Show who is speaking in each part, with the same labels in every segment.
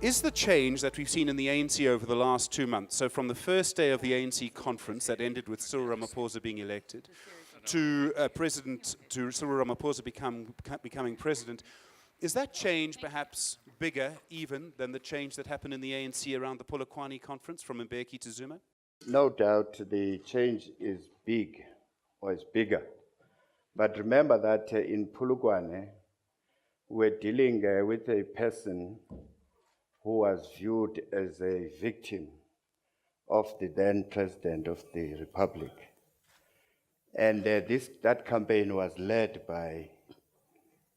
Speaker 1: Is the change that we've seen in the ANC over the last 2 months, so from the first day of the ANC conference that ended with Cyril Ramaphosa being elected, to Cyril Ramaphosa becoming president, is that change perhaps bigger even than the change that happened in the ANC around the Polokwane conference from Mbeki to Zuma?
Speaker 2: No doubt the change is big, or is bigger. But remember that in Polokwane, we're dealing with a person who was viewed as a victim of the then president of the republic. And that campaign was led by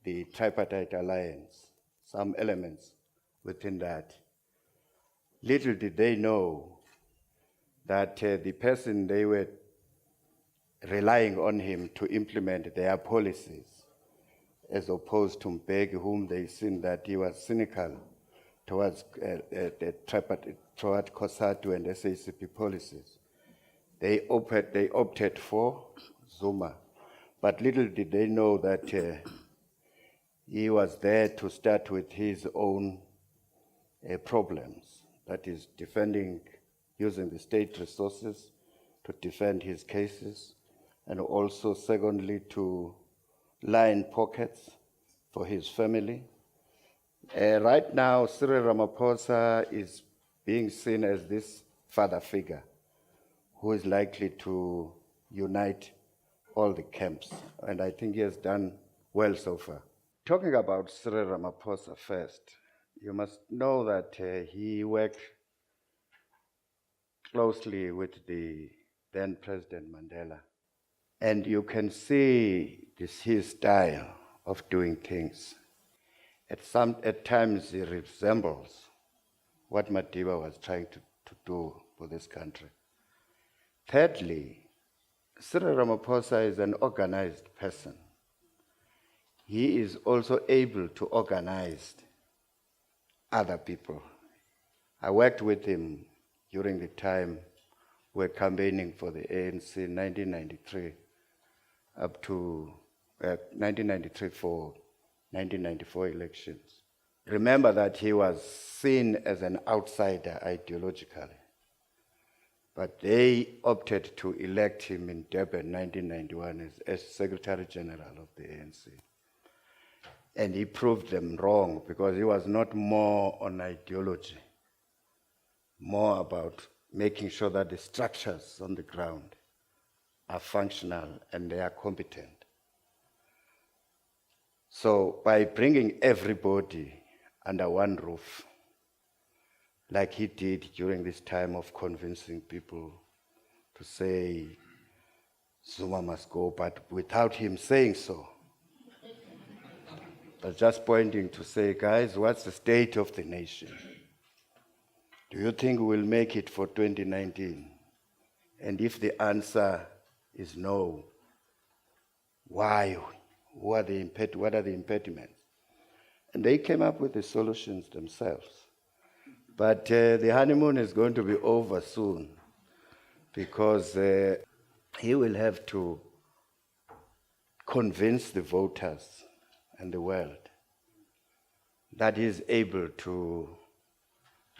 Speaker 2: the tripartite alliance, some elements within that. Little did they know that the person they were relying on him to implement their policies, as opposed to Mbeki, whom they seen that he was cynical towards toward COSATU and SACP policies. They opted for Zuma, but little did they know that he was there to start with his own problems, that is using the state resources to defend his cases, and also secondly to line pockets for his family. Right now, Cyril Ramaphosa is being seen as this father figure who is likely to unite all the camps, and I think he has done well so far. Talking about Cyril Ramaphosa first, you must know that he worked closely with the then President Mandela, and you can see his style of doing things. At times it resembles what Madiba was trying to do for this country. Thirdly, Cyril Ramaphosa is an organized person. He is also able to organize other people. I worked with him during the time we were campaigning for the ANC in 1993 up to 1993 for 1994 elections. Remember that he was seen as an outsider ideologically, but they opted to elect him in Durban 1991 as Secretary General of the ANC. And he proved them wrong because he was not more on ideology, more about making sure that the structures on the ground are functional and they are competent. So by bringing everybody under one roof, like he did during this time of convincing people to say Zuma must go, but without him saying so, but just pointing to say, guys, what's the state of the nation? Do you think we'll make it for 2019? And if the answer is no, why? What are the impediments? And they came up with the solutions themselves. But the honeymoon is going to be over soon because he will have to convince the voters and the world that he is able to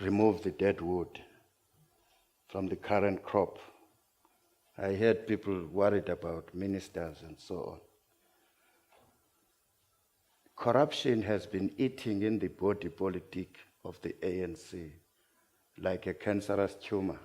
Speaker 2: remove the dead wood from the current crop. I heard people worried about ministers and so on. Corruption has been eating in the body politic of the ANC like a cancerous tumor.